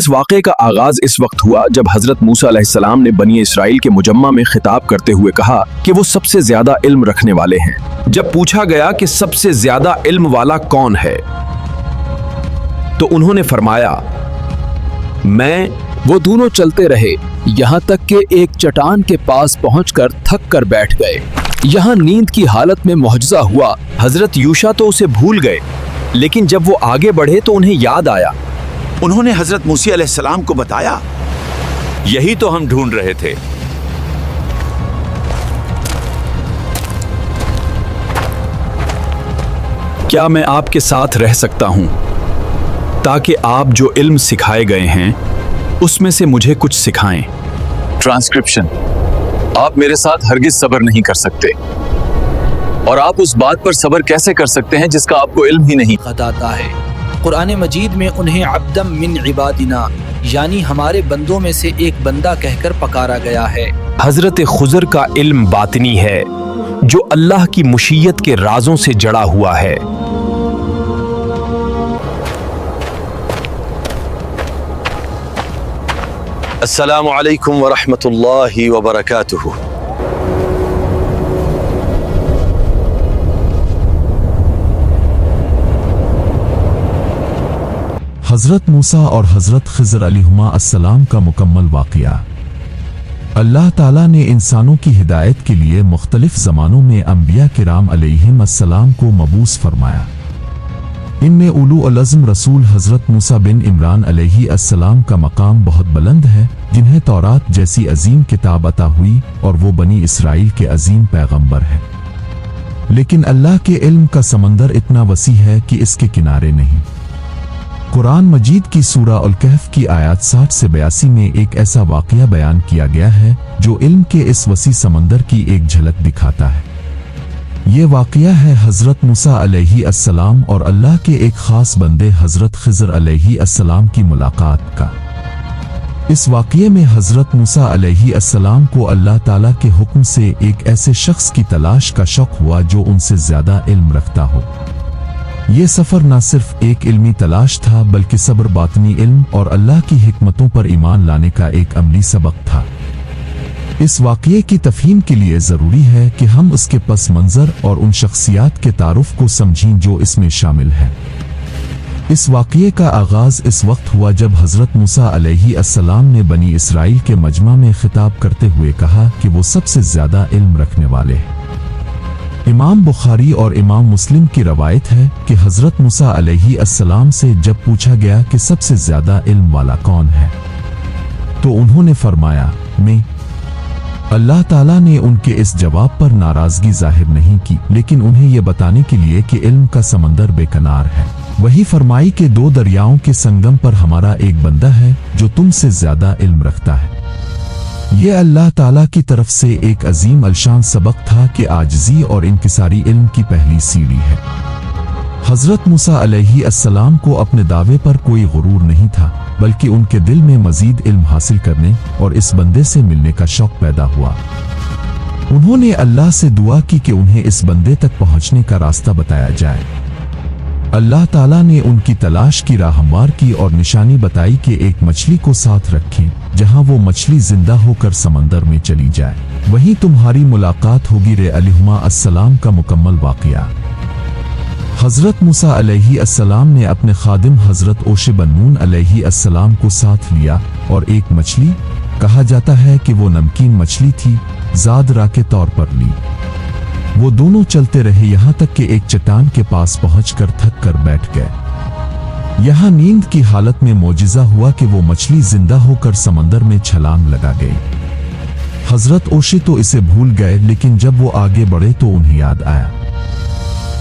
इस वाक़े का आगाज इस वक्त हुआ जब हजरत मूसा अलैहिस्सलाम ने बनी इसराइल के मुजम्मा में खिताब करते हुए कहा कि वो सबसे ज्यादा इल्म रखने वाले हैं। जब पूछा गया कि सबसे ज्यादा इल्म वाला कौन है तो उन्होंने फरमाया मैं। वो दोनों चलते रहे यहाँ तक कि एक चट्टान के पास पहुंचकर थक कर बैठ गए। यहाँ नींद की हालत में मुअजिज़ा हुआ। हजरत यूशा तो उसे भूल गए, लेकिन जब वो आगे बढ़े तो उन्हें याद आया। उन्होंने हजरत मूसा अलैहिस्सलाम को बताया, यही तो हम ढूंढ रहे थे। क्या मैं आपके साथ रह सकता हूं ताकि आप जो इल्म सिखाए गए हैं उसमें से मुझे कुछ सिखाएं। ट्रांसक्रिप्शन। आप मेरे साथ हरगिज सब्र नहीं कर सकते, और आप उस बात पर सब्र कैसे कर सकते हैं जिसका आपको इल्म ही नहीं। बताता है कुरान मजीद में उन्हें अब्दम मिन इबादिना यानी हमारे बंदों में से एक बंदा कहकर पकारा गया है। हजरत खुजर का इल्म बातिनी है जो अल्लाह की मुशीयत के राजों से जड़ा हुआ है। अस्सलामु अलैकुम व रहमतुल्लाहि व बरकातुहू। हज़रत मूसा और हज़रत खिज़र अलैहिमा अस्सलाम का मुकम्मल वाक़या। अल्लाह ताला ने इंसानों की हिदायत के लिए मुख्तलिफ ज़मानों में अंबिया किराम अलैहिम अस्सलाम को मबूस फरमाया। इनमें उलू अल अज़्म रसूल हज़रत मूसा बिन इमरान अलैहि अस्सलाम का मकाम बहुत बुलंद है, जिन्हें तौरात जैसी अजीम किताब अता हुई और वो बनी इसराइल के अजीम पैगंबर है। लेकिन अल्लाह के इल्म का समंदर इतना वसी है कि इसके किनारे नहीं। कुरान मजीद की सूरा अल कहफ की आयत 60 से 82 में एक ऐसा वाक़या बयान किया गया है जो इल्म के इस वसी समंदर की एक झलक दिखाता है। ये वाक़या है हज़रत मूसा अलैहि अस्सलाम और अल्लाह के एक ख़ास बंदे हज़रत खिज़र अलैहि अस्सलाम की मुलाकात का। इस वाक़ये में हज़रत मूसा अलैहि अस्सलाम को अल्लाह ताला के हुक्म से एक ऐसे शख्स की तलाश का शौक़ हुआ जो उनसे ज़्यादा इल्म रखता हो। ये सफ़र न सिर्फ एक इल्मी तलाश था बल्कि सब्र, बातनी इल्म और अल्लाह की हिकमतों पर ईमान लाने का एक अमली सबक था। इस वाक़ये की तफ़हीम के लिए ज़रूरी है कि हम उसके पस मंज़र और उन शख्सियात के तारुफ को समझें जो इसमें शामिल हैं। इस वाक़ये का आगाज़ इस वक्त हुआ जब हज़रत मूसा अलैहि अस्सलाम ने बनी इसराइल के मजमा में खिताब करते हुए कहा कि वो सबसे ज़्यादा इल्म रखने वाले हैं। इमाम बुखारी और इमाम मुस्लिम की रवायत है कि हज़रत मूसा अलैहि अस्सलाम से जब पूछा गया कि सबसे ज़्यादा इल्म वाला कौन है तो उन्होंने फरमाया मैं। अल्लाह ताला ने उनके इस जवाब पर नाराज़गी जाहिर नहीं की, लेकिन उन्हें यह बताने के लिए कि इल्म का समंदर बेकनार है वही फरमाई कि दो दरियाओं के संगम पर हमारा एक बंदा है जो तुमसे ज़्यादा इल्म रखता है। ये अल्लाह ताला की तरफ से एक अजीम अलशान सबक था कि आजिज़ी और इंकिसारी इल्म की पहली सीढ़ी है। हज़रत मूसा अलैहि अस्सलाम को अपने दावे पर कोई गुरूर नहीं था, बल्कि उनके दिल में मज़ीद इल्म हासिल करने और इस बंदे से मिलने का शौक़ पैदा हुआ। उन्होंने अल्लाह से दुआ की कि उन्हें इस बंदे तक पहुँचने का रास्ता बताया जाए। अल्लाह ताला ने उनकी तलाश की राह हमवार की और निशानी बताई कि एक मछली को साथ रखें, जहां वो मछली जिंदा होकर समंदर में चली जाए, वहीं तुम्हारी मुलाकात होगी। रे अलैहिमा अस्सलाम का मुकम्मल वाक़या। हज़रत मूसा अलैहि अस्सलाम ने अपने खादिम हज़रत ओशे बन नून अलैहि अस्सलाम को साथ लिया और एक मछली, कहा जाता है कि वो नमकीन मछली थी, ज़ादरा के तौर पर ली। वो दोनों चलते रहे यहाँ तक कि एक चट्टान के पास पहुंचकर थक कर बैठ गए। यहाँ नींद की हालत में मोजिज़ा हुआ कि वो मछली जिंदा होकर समंदर में छलांग लगा गई। हज़रत ओशे तो इसे भूल गए, लेकिन जब वो आगे बढ़े तो उन्हें याद आया।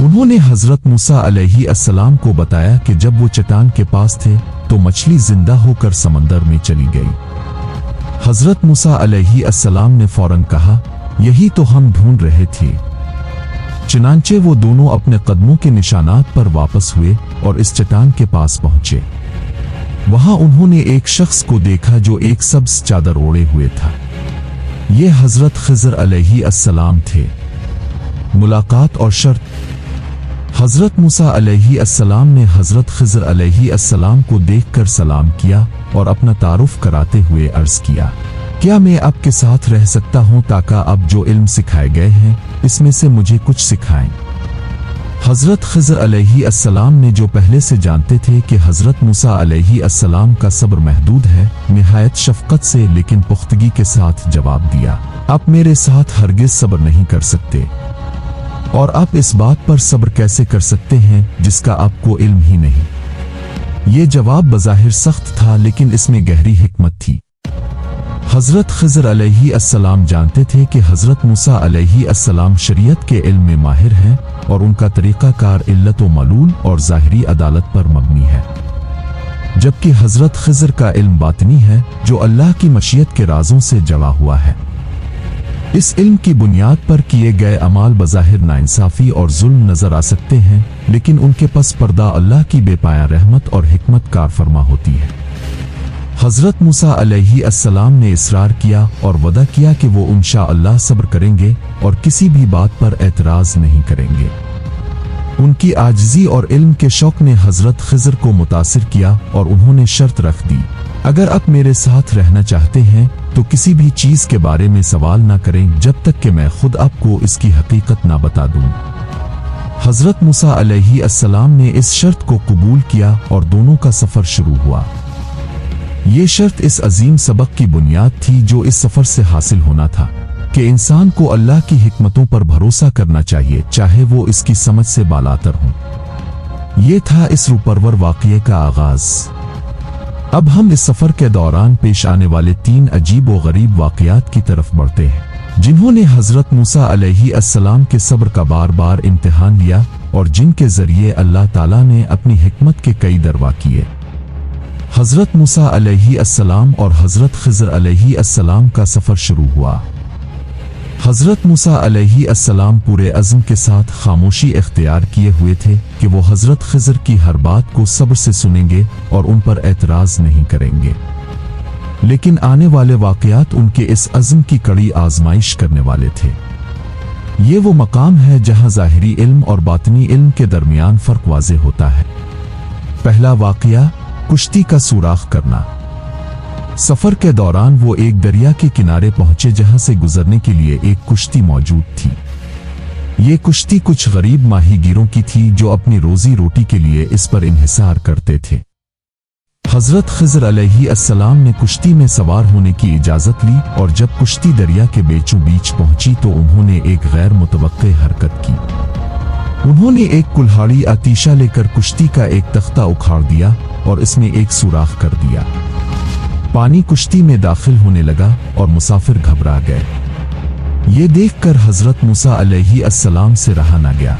उन्होंने हज़रत मूसा अलैहि अस्सलाम को बताया कि जब वो चट्टान के पास थे तो मछली जिंदा होकर समंदर में चली गई। हज़रत मूसा अलैहि अस्सलाम ने फौरन कहा, यही तो हम ढूंढ रहे थे। चुनांचे वो दोनों अपने कदमों के निशानात पर वापस हुए और इस चट्टान के पास पहुंचे। वहां उन्होंने एक शख्स को देखा जो एक सब्ज़ चादर ओढ़े हुए था। ये हज़रत खिज़र अलैहि अस्सलाम थे। मुलाकात और शर्त। हज़रत मूसा अलैहिस्सलाम ने हज़रत खिज़र अलैहिस्सलाम को देखकर सलाम किया और अपना तारुफ कराते हुए अर्ज़ किया, क्या मैं आपके साथ रह सकता हूँ ताकि आप जो इल्म सिखाए गए हैं इसमें से मुझे कुछ सिखाएं। हज़रत खिज़र अलैहिस्सलाम ने जो पहले से जानते थे कि हज़रत मूसा अलैहिस्सलाम का सब्र महदूद है, निहायत शफ़क़त से लेकिन पुख्तगी के साथ जवाब दिया, आप मेरे साथ हरगिज़ सब्र नहीं कर सकते, और आप इस बात पर सब्र कैसे कर सकते हैं जिसका आपको इल्म ही नहीं। ये जवाब बज़ाहिर सख्त था लेकिन इसमें गहरी हिकमत थी। हज़रत खिज़र अलैहिस्सलाम जानते थे कि हज़रत मूसा अलैहिस्सलाम शरीयत के इल्म में माहिर हैं और उनका तरीक़ा कार इल्लत व मलूल और ज़ाहिरी अदालत पर मबनी है, जबकि हज़रत खिज़र का इल्म बातिनी है जो अल्लाह की मशीयत के राज़ों से जड़ा हुआ है। इस इल्म की बुनियाद पर किए गए अमाल बज़ाहिर नाइंसाफ़ी और जुल्म नज़र आ सकते हैं, लेकिन उनके पस पर्दा अल्लाह की बेपाया रहमत और हिकमत कार फरमा होती है। हज़रत मूसा अलैहिस्सलाम ने इसरार किया और वदा किया कि वो इंशाअल्लाह सब्र करेंगे और किसी भी बात पर एतराज़ नहीं करेंगे। उनकी आजिज़ी और इल्म के शौक़ ने हज़रत खिज़र को मुतासिर किया और उन्होंने शर्त रख दी, अगर आप मेरे साथ रहना चाहते हैं तो किसी भी चीज़ के बारे में सवाल ना करें जब तक कि मैं खुद आपको इसकी हकीकत ना बता दूं। हज़रत मूसा अलैहिस्सलाम ने इस शर्त को कबूल किया और दोनों का सफ़र शुरू हुआ। ये शर्त इस अजीम सबक की बुनियाद थी जो इस सफ़र से हासिल होना था कि इंसान को अल्लाह की हिकमतों पर भरोसा करना चाहिए, चाहे वो इसकी समझ से बालातर हों। ये था इस रूपरवर वाक़ये का आगाज़। अब हम इस सफ़र के दौरान पेश आने वाले 3 अजीब व गरीब वाक़यात की तरफ बढ़ते हैं, जिन्होंने हज़रत मूसा अलैहिस्सलाम के सब्र का बार बार इम्तिहान लिया और जिनके ज़रिए अल्लाह ताला ने अपनी हिकमत के कई दरवा किए। हज़रत मूसा अलैहिस्सलाम और हज़रत खिज़र अलैहिस्सलाम का सफ़र शुरू हुआ। हज़रत मूसा अलैहिस्सलाम पूरे अज़्म के साथ खामोशी इख्तियार किए हुए थे कि वो हज़रत खिज़र की हर बात को सब्र से सुनेंगे और उन पर एतराज़ नहीं करेंगे, लेकिन आने वाले वाक़यात उनके इस अज़्म की कड़ी आज़माइश करने वाले थे। ये वो मकाम है जहाँ ज़ाहिरी इल्म और बातिनी इल्म के दरमियान फ़र्क वाज़ेह होता है। पहला वाक़या, कुश्ती का सुराख करना। सफर के दौरान वो एक दरिया के किनारे पहुंचे जहां से गुजरने के लिए एक कुश्ती मौजूद थी। ये कुश्ती कुछ गरीब माहीगीरों की थी जो अपनी रोजी रोटी के लिए इस पर इन्हिसार करते थे। हज़रत खिज़र अलैहिस्सलाम ने कुश्ती में सवार होने की इजाज़त ली और जब कुश्ती दरिया के बीचों बीच पहुंची तो उन्होंने एक गैर मुतवक्के हरकत की। उन्होंने एक कुल्हाड़ी आतीशा लेकर कुश्ती का एक तख्ता उखाड़ दिया और इसमें एक सुराख कर दिया। पानी कुश्ती में दाखिल होने लगा और मुसाफिर घबरा गए। ये देखकर हज़रत मूसा अलैहिस्सलाम से रहा न गया।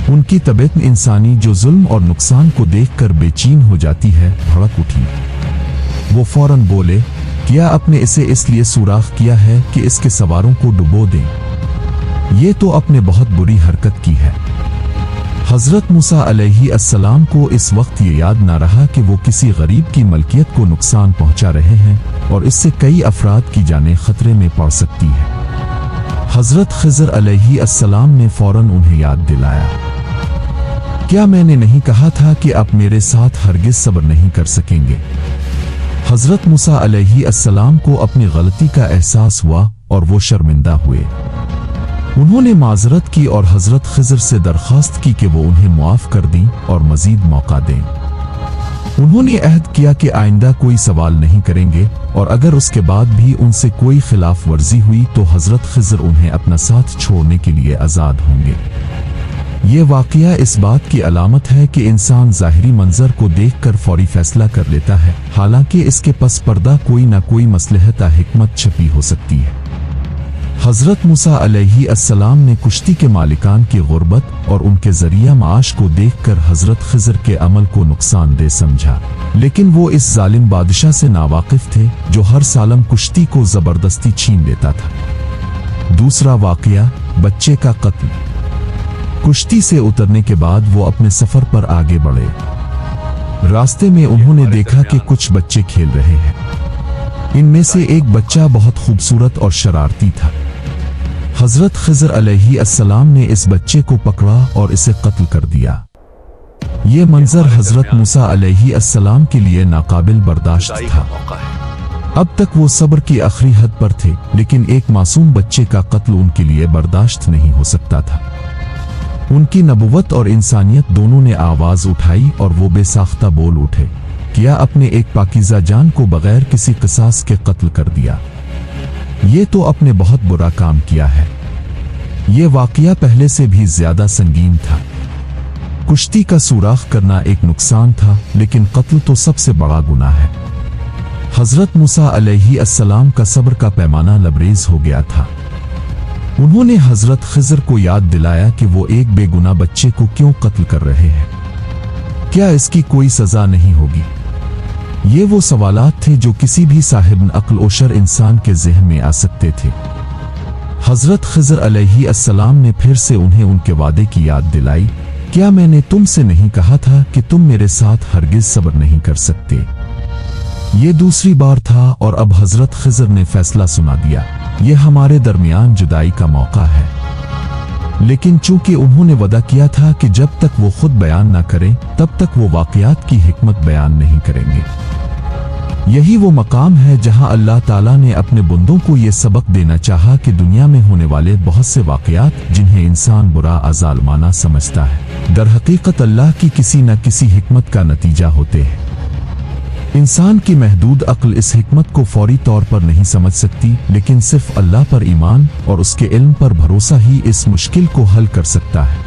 उनकी तबीयत इंसानी जो जुल्म और नुकसान को देखकर बेचैन हो जाती है भड़क उठी। वो फौरन बोले, क्या आपने इसे इसलिए सुराख किया है कि इसके सवारों को डुबो दें? ये तो आपने बहुत बुरी हरकत की है। हज़रत मूसा अलैहिस्सलाम को इस वक्त ये याद ना रहा कि वो किसी गरीब की मलकियत को नुकसान पहुंचा रहे हैं और इससे कई अफराद की जानें खतरे में पड़ सकती है। हज़रत खिज़र अलैहिस्सलाम ने फौरन उन्हें याद दिलाया, क्या मैंने नहीं कहा था कि आप मेरे साथ हरगिज़ सब्र नहीं कर सकेंगे? हज़रत मूसा अलैहिस्सलाम को अपनी गलती का एहसास हुआ और वो शर्मिंदा हुए। उन्होंने माजरत की और हज़रत खिज़र से दरख्वास्त की कि वो उन्हें मुआफ़ कर दें और मज़ीद मौका दें। उन्होंने अहद किया कि आइंदा कोई सवाल नहीं करेंगे और अगर उसके बाद भी उनसे कोई खिलाफ वर्जी हुई तो हज़रत खिज़र उन्हें अपना साथ छोड़ने के लिए आज़ाद होंगे। ये वाक़या इस बात की अलामत है कि इंसान ज़ाहिरी मंजर को देखकर फौरी फैसला कर लेता है, हालांकि इसके पस पर्दा कोई ना कोई मसलहत हिकमत छपी हो सकती है। हज़रत मूसा अलैहिस्सलाम ने कुश्ती के मालिकान की गुर्बत और उनके ज़रिया माश को देखकर हज़रत खिज़र के अमल को नुकसानदेह समझा, लेकिन वो इस जालिम बादशाह से नावाकिफ थे जो हर सालम कुश्ती को ज़बरदस्ती छीन लेता था। दूसरा वाक़या, बच्चे का कत्ल। कुश्ती से उतरने के बाद वो अपने सफ़र पर आगे बढ़े। रास्ते में उन्होंने देखा कि कुछ बच्चे खेल रहे हैं। इनमें से एक बच्चा बहुत खूबसूरत और शरारती था। हजरत खिज़र अलैहिस्सलाम ने इस बच्चे को पकड़ा और इसे कत्ल कर दिया। ये मंजर हजरत मूसा अलैहिस्सलाम के लिए नाकाबिल बर्दाश्त था। अब तक वो सब्र की आखिरी हद पर थे, लेकिन एक मासूम बच्चे का कत्ल उनके लिए बर्दाश्त नहीं हो सकता था। उनकी नबुवत और इंसानियत दोनों ने आवाज उठाई और वो बेसाख्ता बोल उठे, क्या अपने एक पाकीज़ा जान को बगैर किसी क़िसास के कत्ल कर दिया? ये तो आपने बहुत बुरा काम किया है। ये वाक़या पहले से भी ज्यादा संगीन था। कुश्ती का सुराख करना एक नुकसान था, लेकिन कत्ल तो सबसे बड़ा गुनाह है। हजरत मूसा अलैहिस्सलाम का सब्र का पैमाना लबरेज हो गया था। उन्होंने हजरत खिज़र को याद दिलाया कि वो एक बेगुनाह बच्चे को क्यों कत्ल कर रहे हैं। क्या इसकी कोई सजा नहीं होगी? ये वो सवालात थे जो किसी भी साहिब अक्ल ओशर इंसान के ज़हन में आ सकते थे। हजरत खिज़र अलैहिस्सलाम ने फिर से उन्हें उनके वादे की याद दिलाई, क्या मैंने तुमसे नहीं कहा था कि तुम मेरे साथ हरगिज सब्र नहीं कर सकते? ये दूसरी बार था और अब हजरत खिज़र ने फैसला सुना दिया, ये हमारे दरमियान जुदाई का मौका है। लेकिन चूंकि उन्होंने वदा किया था कि जब तक वो खुद बयान ना करें तब तक वो वाक़यात की हिकमत बयान नहीं करेंगे। यही वो मकाम है जहां अल्लाह ताला ने अपने बंदों को ये सबक देना चाहा कि दुनिया में होने वाले बहुत से वाक़यात जिन्हें इंसान बुरा अज़ालमाना समझता है, दर हकीकत अल्लाह की किसी न किसी हिकमत का नतीजा होते हैं। इंसान की महदूद अक्ल इस हिकमत को फौरी तौर पर नहीं समझ सकती, लेकिन सिर्फ अल्लाह पर ईमान और उसके इल्म पर भरोसा ही इस मुश्किल को हल कर सकता है।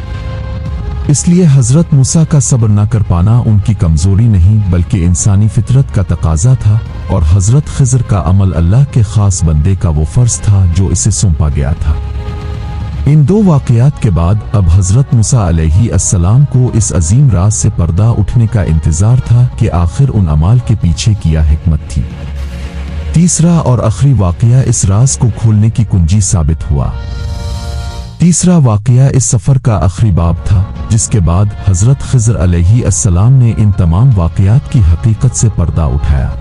इसलिए हजरत मूसा का सब्र न कर पाना उनकी कमजोरी नहीं बल्कि इंसानी फितरत का तकाजा था, और हजरत खिज़र का अमल अल्लाह के खास बंदे का वो फर्ज था जो इसे सौंपा गया था। इन दो वाक़यात के बाद अब हजरत मूसा अलैहिस्सलाम को इस अजीम राज से पर्दा उठने का इंतजार था कि आखिर उन अमाल के पीछे क्या हिकमत थी। तीसरा और आखिरी वाक़या इस राज को खोलने की कुंजी साबित हुआ। तीसरा वाक़या इस सफ़र का आखिरी बाब था, जिसके बाद हजरत खिज़र अलैहिस्सलाम ने इन तमाम वाक़यात की हकीकत से पर्दा उठाया।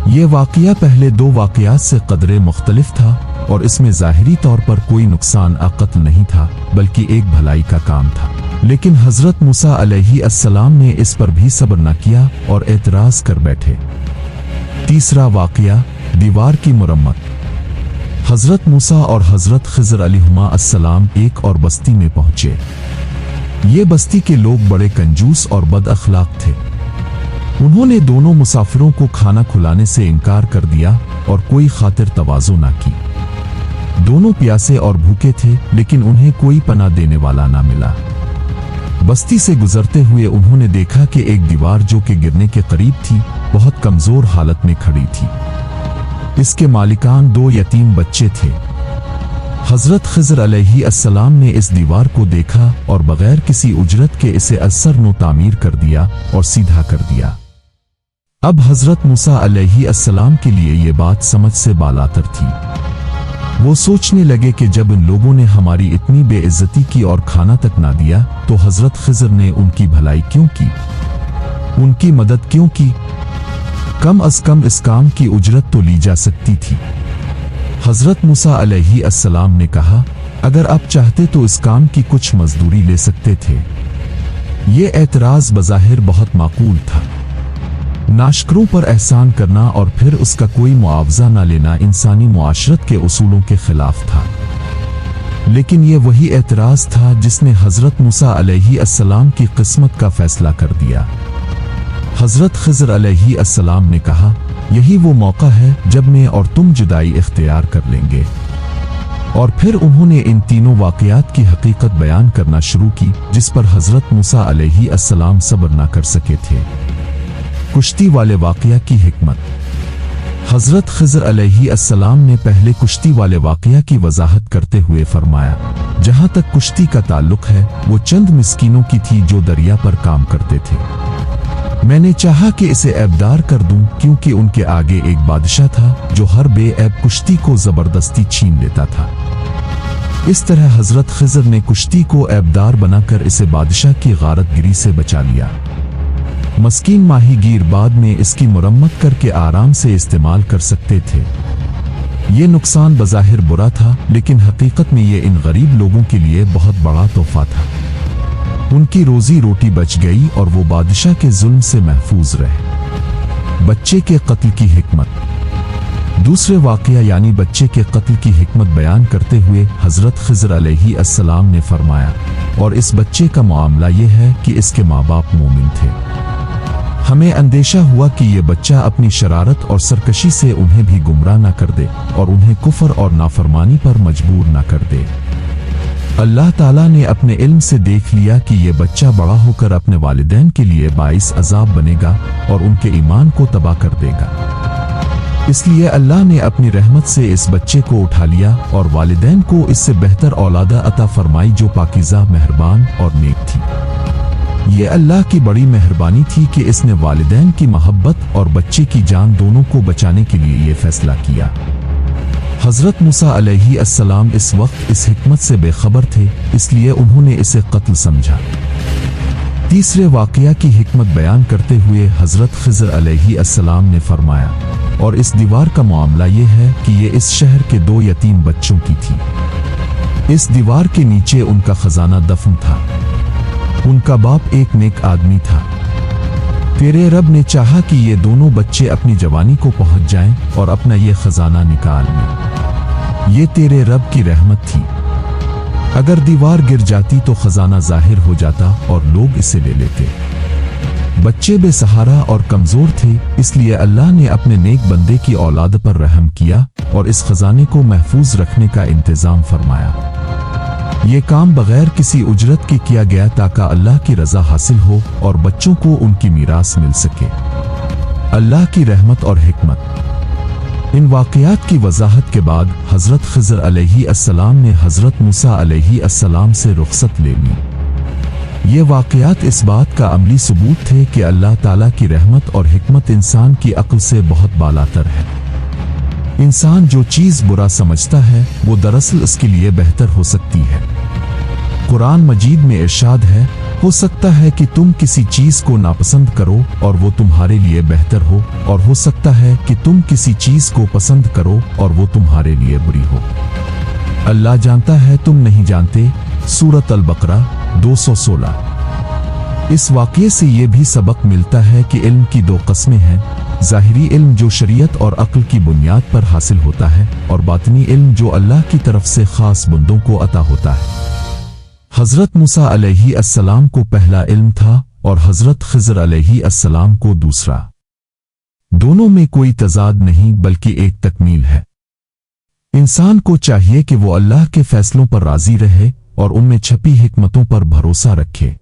ये वाक़या पहले दो वाक़यात से कदरे मुख्तलिफ था और इसमें ज़ाहिरी तौर पर कोई नुकसान कत्ल नहीं था, बल्कि एक भलाई का काम था। लेकिन हजरत मूसा अलैहिस्सलाम ने इस पर भी सब्र न किया और एतराज कर बैठे। तीसरा वाक़या दीवार की मुरम्मत। हजरत मूसा और हजरत खिज़र अलैहिस्सलाम एक और बस्ती में पहुंचे। ये बस्ती के लोग बड़े कंजूस और बद अखलाक थे। उन्होंने दोनों मुसाफिरों को खाना खिलाने से इनकार कर दिया और कोई खातिर तवाज़ो ना की। दोनों प्यासे और भूखे थे, लेकिन उन्हें कोई पनाह देने वाला ना मिला। बस्ती से गुजरते हुए उन्होंने देखा कि एक दीवार जो कि गिरने के करीब थी, बहुत कमजोर हालत में खड़ी थी। इसके मालिकान दो यतीम बच्चे थे। हजरत खिज़र अलैहिस्सलाम ने इस दीवार को देखा और बगैर किसी उजरत के इसे असर नो तामीर कर दिया और सीधा कर दिया। अब हजरत मूसा अलैहिस्सलाम के लिए ये बात समझ से बालातर थी। वो सोचने लगे कि जब इन लोगों ने हमारी इतनी बेइज्जती की और खाना तक ना दिया, तो हजरत खिज़र ने उनकी भलाई क्यों की, उनकी मदद क्यों की? कम अज कम इस काम की उजरत तो ली जा सकती थी। हजरत मूसा अलैहिस्सलाम ने कहा, अगर आप चाहते तो इस काम की कुछ मजदूरी ले सकते थे। ये एतराज बज़ाहिर बहुत माकूल था। नाशकरों पर एहसान करना और फिर उसका कोई मुआवजा न लेना इंसानी मुआशरत के उसूलों के खिलाफ था। लेकिन ये वही एतराज था जिसने हजरत मूसा अलैहिस्सलाम की किस्मत का फैसला कर दिया। हजरत खिज़र अलैहिस्सलाम ने कहा, यही वो मौका है जब मैं और तुम जुदाई इख्तियार कर लेंगे। और फिर उन्होंने इन तीनों वाक़यात की हकीकत बयान करना शुरू की, जिस पर हजरत मूसा अलैहिस्सलाम सब्र न कर सके थे। कुश्ती वाले वाक़या की हिकमत। हजरत खिज़र अलैहिस्सलाम ने पहले कुश्ती वाले वाक़या की वजाहत करते हुए फरमाया, जहां तक कुश्ती का ताल्लुक है, वो चंद मिस्कीनों की थी जो दरिया पर काम करते थे। मैंने चाहा कि इसे ऐबदार कर दूं, क्योंकि उनके आगे एक बादशाह था जो हर बेऐब कुश्ती को जबरदस्ती छीन लेता था। इस तरह हजरत खिज़र ने कुश्ती को ऐबदार बनाकर इसे बादशाह की गारतगिरी से बचा लिया। मस्कीन माहीगीर बाद में इसकी मुरम्मत करके आराम से इस्तेमाल कर सकते थे। ये नुकसान बज़ाहिर बुरा था, लेकिन हकीकत में ये इन गरीब लोगों के लिए बहुत बड़ा तोहफा था। उनकी रोजी रोटी बच गई और वो बादशाह के जुल्म से महफूज रहे। बच्चे के कत्ल की हिकमत। दूसरे वाक़या यानी बच्चे के कत्ल की हिकमत बयान करते हुए हज़रत खिज़र अलैहिस्सलाम ने फरमाया, और इस बच्चे का मामला ये है कि इसके माँ बाप मोमिन थे। हमें अंदेशा हुआ कि ये बच्चा अपनी शरारत और सरकशी से उन्हें भी गुमराह न कर दे और उन्हें कुफ्र और नाफरमानी पर मजबूर न कर दे। अल्लाह ताला ने अपने इल्म से देख लिया कि ये बच्चा बड़ा होकर अपने वालिदैन के लिए बाइस अजाब बनेगा और उनके ईमान को तबाह कर देगा। इसलिए अल्लाह ने अपनी रहमत से इस बच्चे को उठा लिया और वालिदैन को इससे बेहतर औलादा अता फरमाई जो पाकीज़ा, मेहरबान और नेक थी। ये अल्लाह की बड़ी मेहरबानी थी कि इसने वालिदैन की मोहब्बत और बच्चे की जान दोनों को बचाने के लिए ये फैसला किया। हज़रत मूसा अलैहिस्सलाम इस वक्त इस हिकमत से बेखबर थे, इसलिए उन्होंने इसे कत्ल समझा। तीसरे वाक़या की हिकमत बयान करते हुए हज़रत खिज़र अलैहिस्सलाम ने फरमाया, और इस दीवार का मामला ये है कि ये इस शहर के 2 यतीम बच्चों की थी। इस दीवार के नीचे उनका खजाना दफन था। उनका बाप एक नेक आदमी था। तेरे रब ने चाहा कि ये दोनों बच्चे अपनी जवानी को पहुंच जाएं और अपना ये खजाना निकाल लें। ये तेरे रब की रहमत थी। अगर दीवार गिर जाती तो खजाना जाहिर हो जाता और लोग इसे ले लेते। बच्चे बेसहारा और कमजोर थे, इसलिए अल्लाह ने अपने नेक बंदे की औलाद पर रहम किया और इस खजाने को महफूज रखने का इंतजाम फरमाया। ये काम बगैर किसी उजरत के किया गया ताकि अल्लाह की रजा हासिल हो और बच्चों को उनकी मीरास मिल सके। अल्लाह की रहमत और हिकमत। इन वाक़यात की वजाहत के बाद हज़रत खिज़र अलैहिस्सलाम ने हज़रत मूसा अलैहिस्सलाम से रुखसत ले ली। ये वाक़यात इस बात का अमली सबूत थे कि अल्लाह ताला की रहमत और हिकमत इंसान की अक्ल से बहुत बालातर है। इंसान जो चीज़ बुरा समझता है वो दरअसल उसके लिए बेहतर हो सकती है। कुरान मजीद में इरशाद है, हो सकता है कि तुम किसी चीज़ को नापसंद करो और वो तुम्हारे लिए बेहतर हो, और हो सकता है कि तुम किसी चीज़ को पसंद करो और वो तुम्हारे लिए बुरी हो। अल्लाह जानता है, तुम नहीं जानते। सूरत अल-बकरा 216। इस वाक़ये से ये भी सबक मिलता है कि इल्म की 2 क़स्में हैं, ज़ाहिरी इल्म जो शरीयत और अक्ल की बुनियाद पर हासिल होता है, और बातिनी इल्म जो अल्लाह की तरफ से ख़ास बंदों को अता होता है। हज़रत मूसा अलैहिस्सलाम को पहला इल्म था और हज़रत खिज़र अलैहिस्सलाम को दूसरा। दोनों में कोई तज़ाद नहीं बल्कि एक तकमील है। इंसान को चाहिए कि वो अल्लाह के फैसलों पर राज़ी रहे और उनमें छपी हिकमतों पर भरोसा रखे।